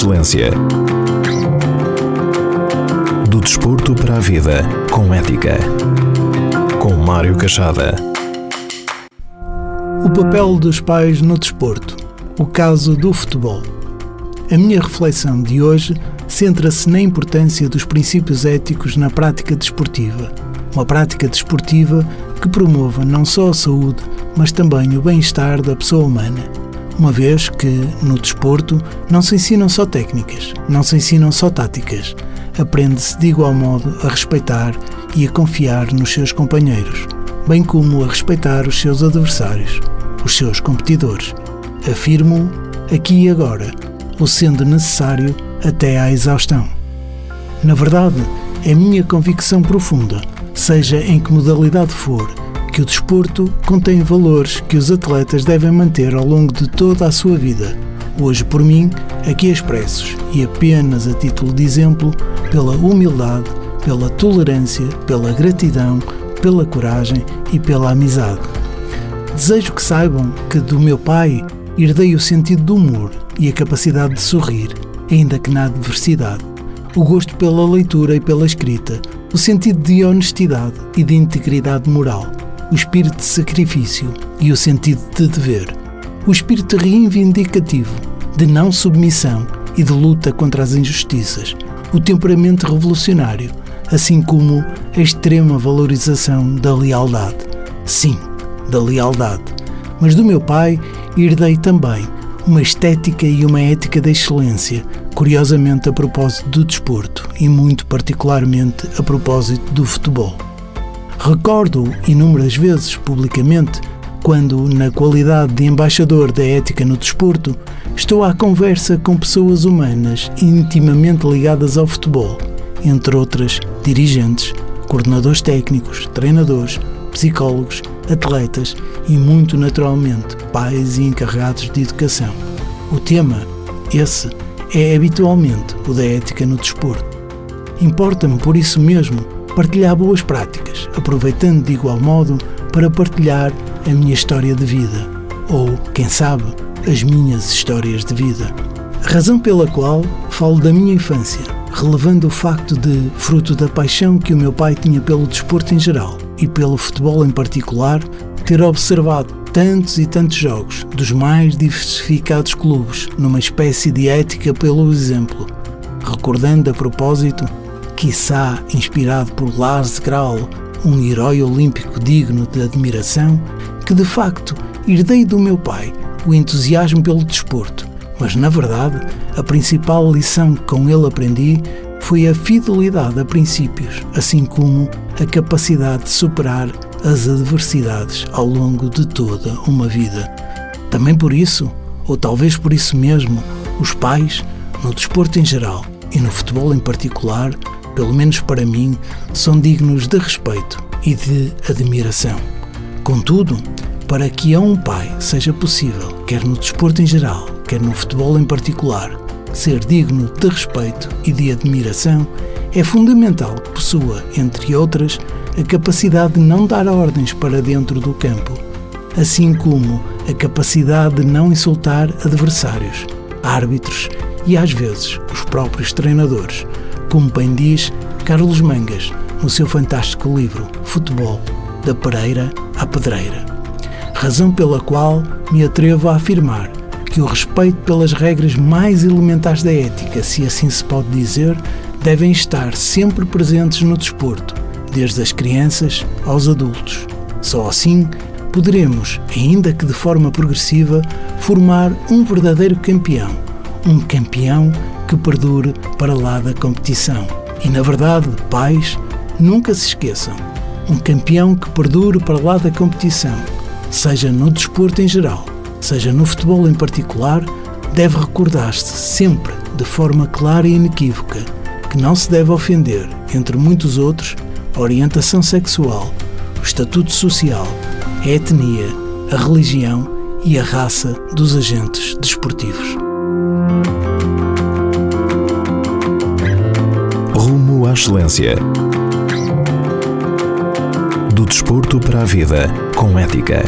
excelência. Do desporto para a vida, com ética. Com Mário Cachada. O papel dos pais no desporto. O caso do futebol. A minha reflexão de hoje centra-se na importância dos princípios éticos na prática desportiva. Uma prática desportiva que promova não só a saúde, mas também o bem-estar da pessoa humana. Uma vez que, no desporto, não se ensinam só técnicas, não se ensinam só táticas. Aprende-se de igual modo a respeitar e a confiar nos seus companheiros, bem como a respeitar os seus adversários, os seus competidores. Afirmo aqui e agora, ou sendo necessário até à exaustão. Na verdade, é minha convicção profunda, seja em que modalidade for, que o desporto contém valores que os atletas devem manter ao longo de toda a sua vida, hoje por mim, aqui expressos, e apenas a título de exemplo, pela humildade, pela tolerância, pela gratidão, pela coragem e pela amizade. Desejo que saibam que do meu pai herdei o sentido do humor e a capacidade de sorrir, ainda que na adversidade, o gosto pela leitura e pela escrita, o sentido de honestidade e de integridade moral, o espírito de sacrifício e o sentido de dever, o espírito reivindicativo, de não submissão e de luta contra as injustiças, o temperamento revolucionário, assim como a extrema valorização da lealdade. Sim, da lealdade. Mas do meu pai herdei também uma estética e uma ética da excelência, curiosamente a propósito do desporto e muito particularmente a propósito do futebol. Recordo inúmeras vezes, publicamente, quando, na qualidade de embaixador da ética no desporto, estou à conversa com pessoas humanas intimamente ligadas ao futebol, entre outras, dirigentes, coordenadores técnicos, treinadores, psicólogos, atletas e, muito naturalmente, pais e encarregados de educação. O tema, esse, é habitualmente o da ética no desporto. Importa-me, por isso mesmo, partilhar boas práticas, aproveitando de igual modo para partilhar a minha história de vida, ou, quem sabe, as minhas histórias de vida. Razão pela qual falo da minha infância, relevando o facto de, fruto da paixão que o meu pai tinha pelo desporto em geral e pelo futebol em particular, ter observado tantos e tantos jogos dos mais diversificados clubes numa espécie de ética pelo exemplo, recordando a propósito, quiçá inspirado por Lars Grau, um herói olímpico digno de admiração, que de facto herdei do meu pai o entusiasmo pelo desporto, mas na verdade a principal lição que com ele aprendi foi a fidelidade a princípios, assim como a capacidade de superar as adversidades ao longo de toda uma vida. Também por isso, ou talvez por isso mesmo, os pais, no desporto em geral e no futebol em particular, pelo menos para mim, são dignos de respeito e de admiração. Contudo, para que a um pai seja possível, quer no desporto em geral, quer no futebol em particular, ser digno de respeito e de admiração, é fundamental que possua, entre outras, a capacidade de não dar ordens para dentro do campo, assim como a capacidade de não insultar adversários, árbitros e, às vezes, os próprios treinadores, como bem diz Carlos Mangas no seu fantástico livro Futebol, da Pereira à Pedreira. Razão pela qual me atrevo a afirmar que o respeito pelas regras mais elementares da ética, se assim se pode dizer, devem estar sempre presentes no desporto, desde as crianças aos adultos. Só assim poderemos, ainda que de forma progressiva, formar um verdadeiro campeão, um campeão que perdure para lá da competição. E, na verdade, pais, nunca se esqueçam, um campeão que perdure para lá da competição, seja no desporto em geral, seja no futebol em particular, deve recordar-se sempre, de forma clara e inequívoca, que não se deve ofender, entre muitos outros, a orientação sexual, o estatuto social, a etnia, a religião e a raça dos agentes desportivos. Rumo à excelência. Do desporto para a vida, com ética.